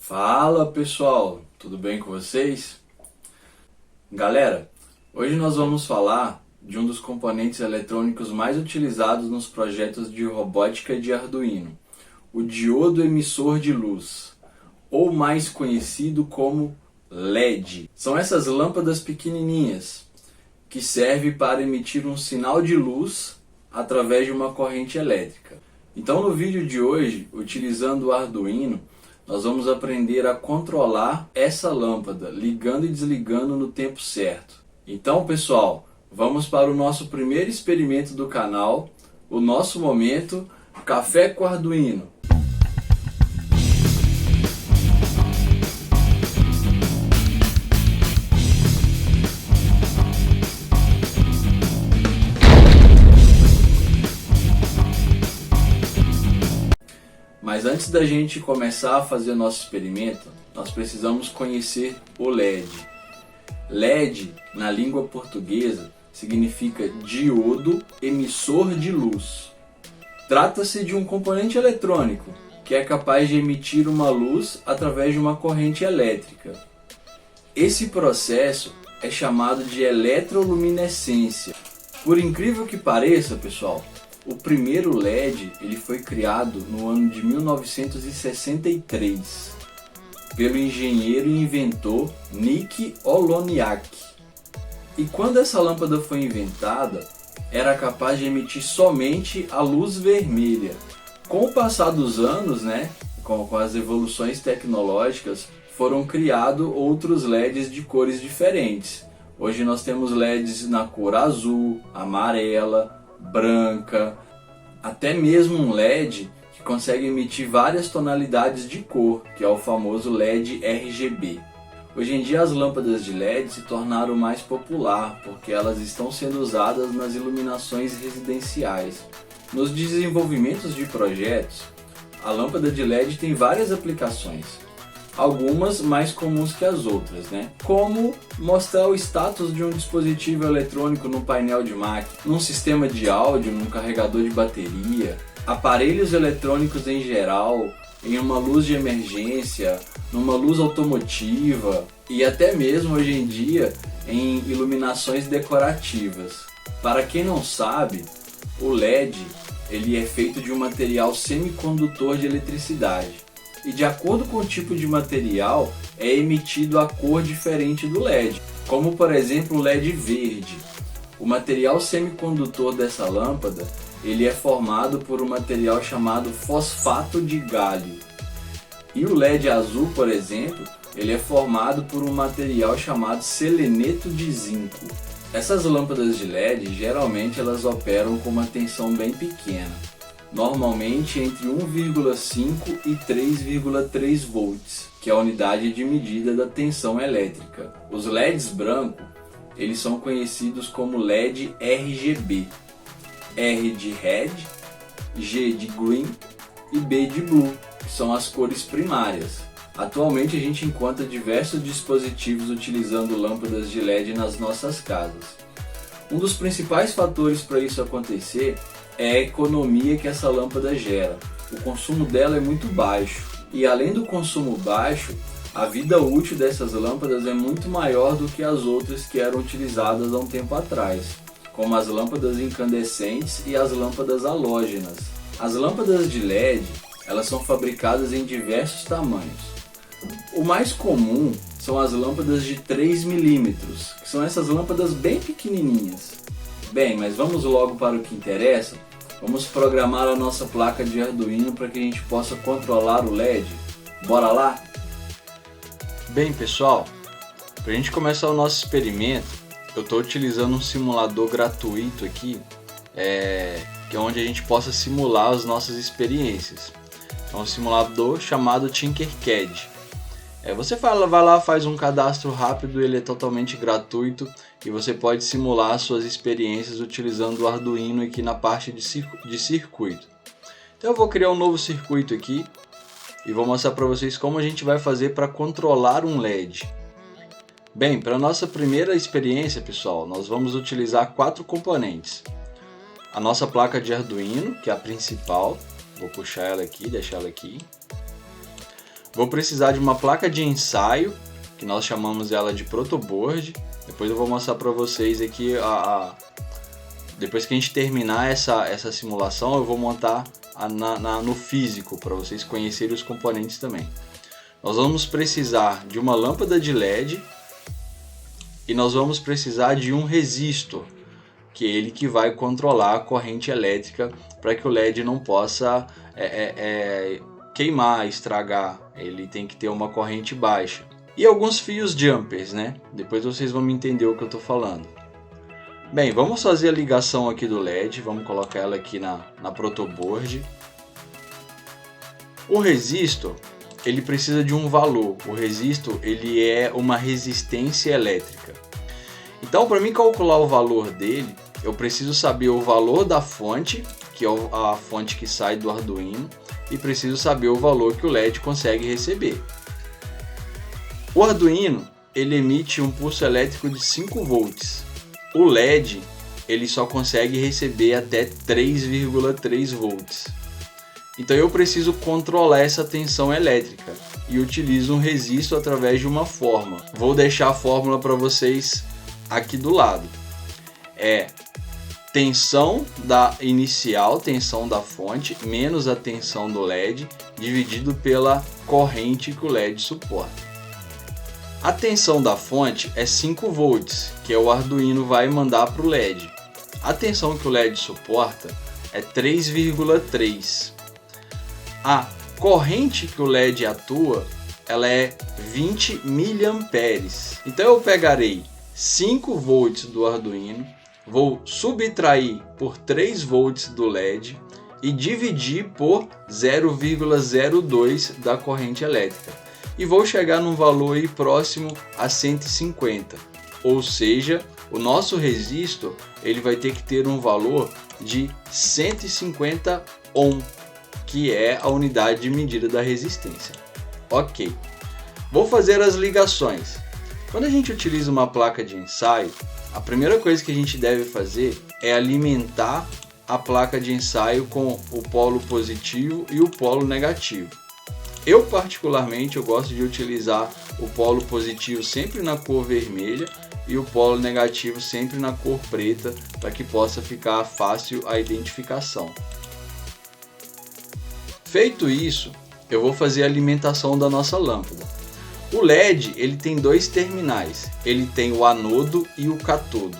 Fala pessoal, tudo bem com vocês? Galera, hoje nós vamos falar de um dos componentes eletrônicos mais utilizados nos projetos de robótica de Arduino, o diodo emissor de luz, ou mais conhecido como LED. São essas lâmpadas pequenininhas que servem para emitir um sinal de luz através de uma corrente elétrica. Então no vídeo de hoje, utilizando o Arduino, nós vamos aprender a controlar essa lâmpada, ligando e desligando no tempo certo. Então pessoal, vamos para o nosso primeiro experimento do canal, o nosso momento Café com Arduino. Mas antes da gente começar a fazer o nosso experimento, nós precisamos conhecer o LED. LED, na língua portuguesa, significa diodo emissor de luz. Trata-se de um componente eletrônico que é capaz de emitir uma luz através de uma corrente elétrica. Esse processo é chamado de eletroluminescência. Por incrível que pareça, pessoal, o primeiro LED ele foi criado no ano de 1963 pelo engenheiro e inventor Nick Oloniak. E quando essa lâmpada foi inventada, era capaz de emitir somente a luz vermelha. Com o passar dos anos, com as evoluções tecnológicas, foram criados outros LEDs de cores diferentes. Hoje nós temos LEDs na cor azul, amarela, branca, até mesmo um LED que consegue emitir várias tonalidades de cor, que é o famoso LED RGB. Hoje em dia as lâmpadas de LED se tornaram mais popular porque elas estão sendo usadas nas iluminações residenciais. Nos desenvolvimentos de projetos, a lâmpada de LED tem várias aplicações. Algumas mais comuns que as outras, como mostrar o status de um dispositivo eletrônico no painel de máquina, num sistema de áudio, num carregador de bateria, aparelhos eletrônicos em geral, em uma luz de emergência, numa luz automotiva e até mesmo hoje em dia em iluminações decorativas. Para quem não sabe, o LED ele é feito de um material semicondutor de eletricidade. E de acordo com o tipo de material, é emitido a cor diferente do LED, como por exemplo o LED verde. O material semicondutor dessa lâmpada ele é formado por um material chamado fosfato de gálio. E o LED azul, por exemplo, ele é formado por um material chamado seleneto de zinco. Essas lâmpadas de LED, geralmente elas operam com uma tensão bem pequena, normalmente entre 1,5 e 3,3 volts, que é a unidade de medida da tensão elétrica. Os LEDs brancos, eles são conhecidos como LED RGB. R de Red, G de Green e B de Blue, que são as cores primárias. Atualmente a gente encontra diversos dispositivos utilizando lâmpadas de LED nas nossas casas. Um dos principais fatores para isso acontecer é a economia que essa lâmpada gera. O consumo dela é muito baixo e além do consumo baixo, a vida útil dessas lâmpadas é muito maior do que as outras que eram utilizadas há um tempo atrás, como as lâmpadas incandescentes e as lâmpadas halógenas. As lâmpadas de LED, elas são fabricadas em diversos tamanhos. O mais comum são as lâmpadas de 3 mm, que são essas lâmpadas bem pequenininhas. Bem, mas vamos logo para o que interessa. Vamos programar a nossa placa de Arduino para que a gente possa controlar o LED. Bora lá? Bem pessoal, para a gente começar o nosso experimento, eu estou utilizando um simulador gratuito aqui, que é onde a gente possa simular as nossas experiências. É um simulador chamado Tinkercad. Você vai lá, faz um cadastro rápido, ele é totalmente gratuito e você pode simular as suas experiências utilizando o Arduino aqui na parte de circuito. Então eu vou criar um novo circuito aqui e vou mostrar para vocês como a gente vai fazer para controlar um LED. Bem, para a nossa primeira experiência, pessoal, nós vamos utilizar 4 componentes. A nossa placa de Arduino, que é a principal, vou puxar ela aqui, deixar ela aqui. Vou precisar de uma placa de ensaio, que nós chamamos ela de protoboard. Depois eu vou mostrar para vocês aqui, depois que a gente terminar essa simulação, eu vou montar no físico, para vocês conhecerem os componentes também. Nós vamos precisar de uma lâmpada de LED e nós vamos precisar de um resistor, que é ele que vai controlar a corrente elétrica para que o LED não possa queimar, estragar. Ele tem que ter uma corrente baixa. E alguns fios jumpers, né? Depois vocês vão me entender o que eu estou falando. Bem, vamos fazer a ligação aqui do LED. Vamos colocar ela aqui na protoboard. O resistor, ele precisa de um valor. O resistor, ele é uma resistência elétrica. Então, para mim calcular o valor dele, eu preciso saber o valor da fonte, que é a fonte que sai do Arduino, e preciso saber o valor que o LED consegue receber. O Arduino, ele emite um pulso elétrico de 5 volts. O LED, ele só consegue receber até 3,3 volts. Então eu preciso controlar essa tensão elétrica e utilizo um resistor através de uma fórmula. Vou deixar a fórmula para vocês aqui do lado. É tensão inicial, tensão da fonte, menos a tensão do LED, dividido pela corrente que o LED suporta. A tensão da fonte é 5 volts, que o Arduino vai mandar para o LED. A tensão que o LED suporta é 3,3. A corrente que o LED atua, ela é 20 mA. Então eu pegarei 5 volts do Arduino, vou subtrair por 3 volts do LED e dividir por 0,02 da corrente elétrica. E vou chegar num valor aí próximo a 150. Ou seja, o nosso resistor ele vai ter que ter um valor de 150 ohm, que é a unidade de medida da resistência. Ok, vou fazer as ligações. Quando a gente utiliza uma placa de ensaio, a primeira coisa que a gente deve fazer é alimentar a placa de ensaio com o polo positivo e o polo negativo. Eu particularmente gosto de utilizar o polo positivo sempre na cor vermelha e o polo negativo sempre na cor preta, para que possa ficar fácil a identificação. Feito isso, eu vou fazer a alimentação da nossa lâmpada. O LED ele tem dois terminais, ele tem o anodo e o catodo.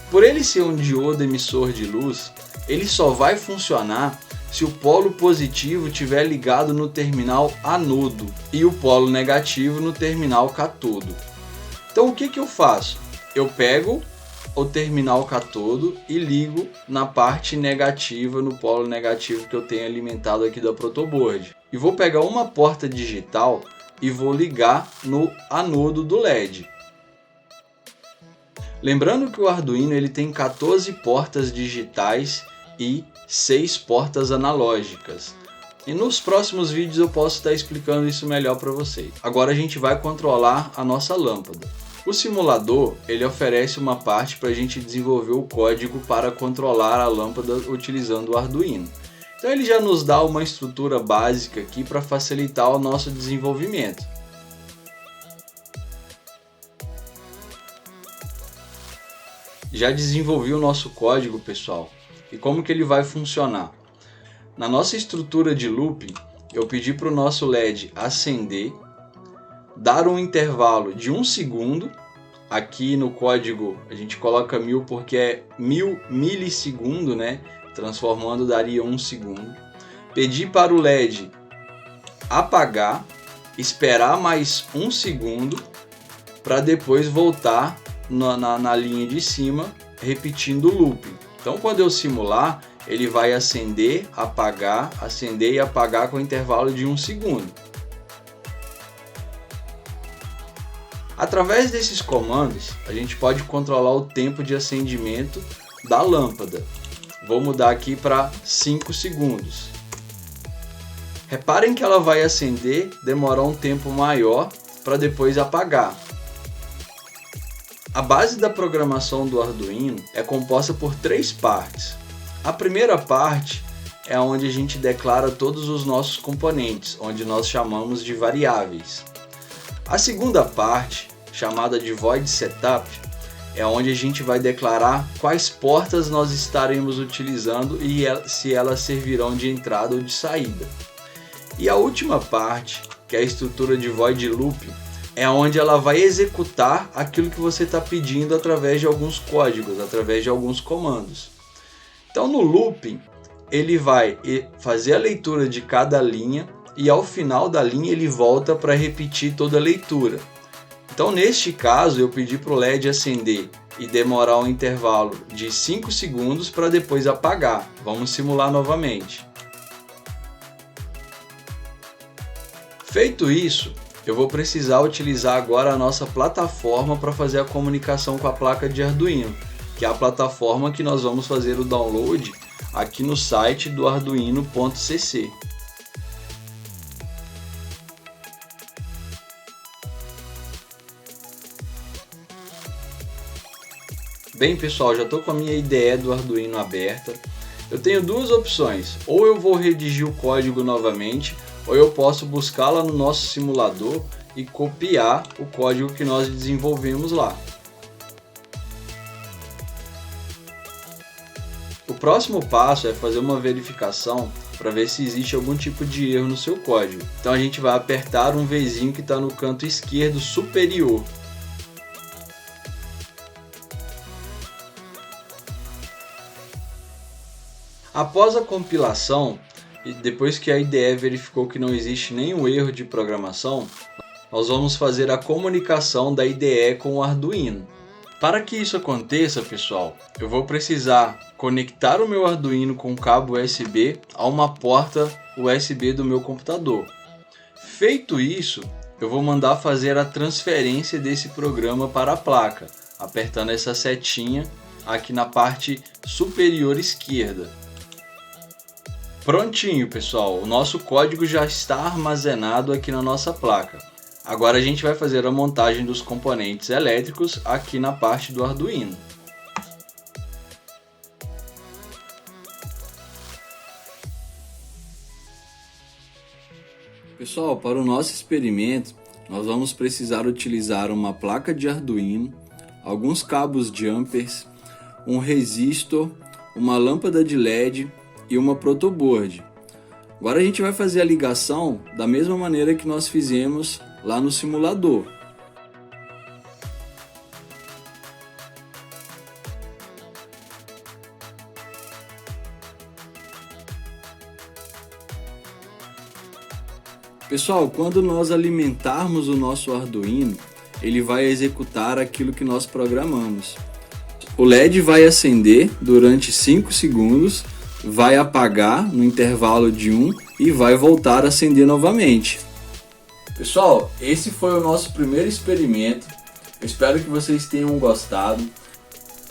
Por ele ser um diodo emissor de luz, ele só vai funcionar se o polo positivo estiver ligado no terminal anodo e o polo negativo no terminal catodo. Então o que eu faço? Eu pego o terminal catodo e ligo na parte negativa, no polo negativo que eu tenho alimentado aqui da protoboard. E vou pegar uma porta digital e vou ligar no anodo do LED. Lembrando que o Arduino ele tem 14 portas digitais e 6 portas analógicas. E nos próximos vídeos eu posso estar explicando isso melhor para vocês. Agora a gente vai controlar a nossa lâmpada. O simulador ele oferece uma parte para a gente desenvolver o código para controlar a lâmpada utilizando o Arduino. Então ele já nos dá uma estrutura básica aqui para facilitar o nosso desenvolvimento. Já desenvolvi o nosso código, pessoal. E como que ele vai funcionar? Na nossa estrutura de looping, eu pedi para o nosso LED acender, dar um intervalo de 1 segundo. Aqui no código a gente coloca 1000 porque é 1000 milissegundo, né? Transformando daria 1 segundo. Pedi para o LED apagar, esperar mais 1 segundo para depois voltar na linha de cima, repetindo o looping. Então quando eu simular, ele vai acender e apagar com intervalo de 1 segundo. Através desses comandos, a gente pode controlar o tempo de acendimento da lâmpada. Vou mudar aqui para 5 segundos. Reparem que ela vai acender, demorar um tempo maior para depois apagar. A base da programação do Arduino é composta por 3 partes. A primeira parte é onde a gente declara todos os nossos componentes, onde nós chamamos de variáveis. A segunda parte, chamada de Void Setup, é onde a gente vai declarar quais portas nós estaremos utilizando e se elas servirão de entrada ou de saída. E a última parte, que é a estrutura de Void Loop, é onde ela vai executar aquilo que você está pedindo através de alguns códigos, através de alguns comandos. Então no looping, ele vai fazer a leitura de cada linha e ao final da linha ele volta para repetir toda a leitura. Então neste caso eu pedi para o LED acender e demorar um intervalo de 5 segundos para depois apagar. Vamos simular novamente. Feito isso, eu vou precisar utilizar agora a nossa plataforma para fazer a comunicação com a placa de Arduino, que é a plataforma que nós vamos fazer o download aqui no site do arduino.cc. Bem pessoal, já estou com a minha IDE do Arduino aberta. Eu tenho duas opções, ou eu vou redigir o código novamente, ou eu posso buscar lá no nosso simulador e copiar o código que nós desenvolvemos lá. O próximo passo é fazer uma verificação para ver se existe algum tipo de erro no seu código. Então a gente vai apertar um Vzinho que está no canto esquerdo superior. Após a compilação, e depois que a IDE verificou que não existe nenhum erro de programação, nós vamos fazer a comunicação da IDE com o Arduino. Para que isso aconteça, pessoal, eu vou precisar conectar o meu Arduino com cabo USB a uma porta USB do meu computador. Feito isso, eu vou mandar fazer a transferência desse programa para a placa, apertando essa setinha aqui na parte superior esquerda. Prontinho pessoal, o nosso código já está armazenado aqui na nossa placa. Agora a gente vai fazer a montagem dos componentes elétricos aqui na parte do Arduino. Pessoal, para o nosso experimento, nós vamos precisar utilizar uma placa de Arduino, alguns cabos jumpers, um resistor, uma lâmpada de LED e uma protoboard. Agora a gente vai fazer a ligação da mesma maneira que nós fizemos lá no simulador. Pessoal, quando nós alimentarmos o nosso Arduino, ele vai executar aquilo que nós programamos. O LED vai acender durante 5 segundos, vai apagar no intervalo de 1 e vai voltar a acender novamente. Pessoal, esse foi o nosso primeiro experimento. Eu espero que vocês tenham gostado.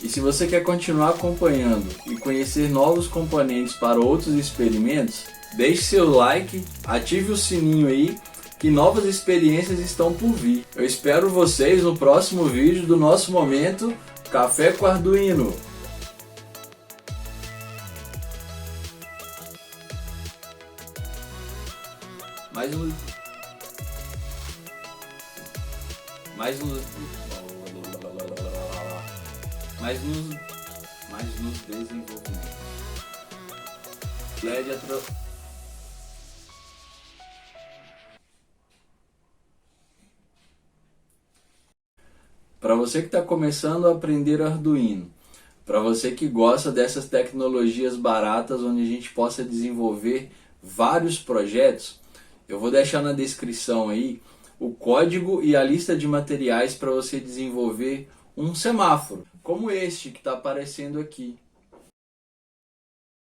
E se você quer continuar acompanhando e conhecer novos componentes para outros experimentos, deixe seu like, ative o sininho aí, que novas experiências estão por vir. Eu espero vocês no próximo vídeo do nosso momento Café com Arduino. Mais nos desenvolvimentos. LED Para você que está começando a aprender Arduino, para você que gosta dessas tecnologias baratas onde a gente possa desenvolver vários projetos, eu vou deixar na descrição aí o código e a lista de materiais para você desenvolver um semáforo, como este que está aparecendo aqui.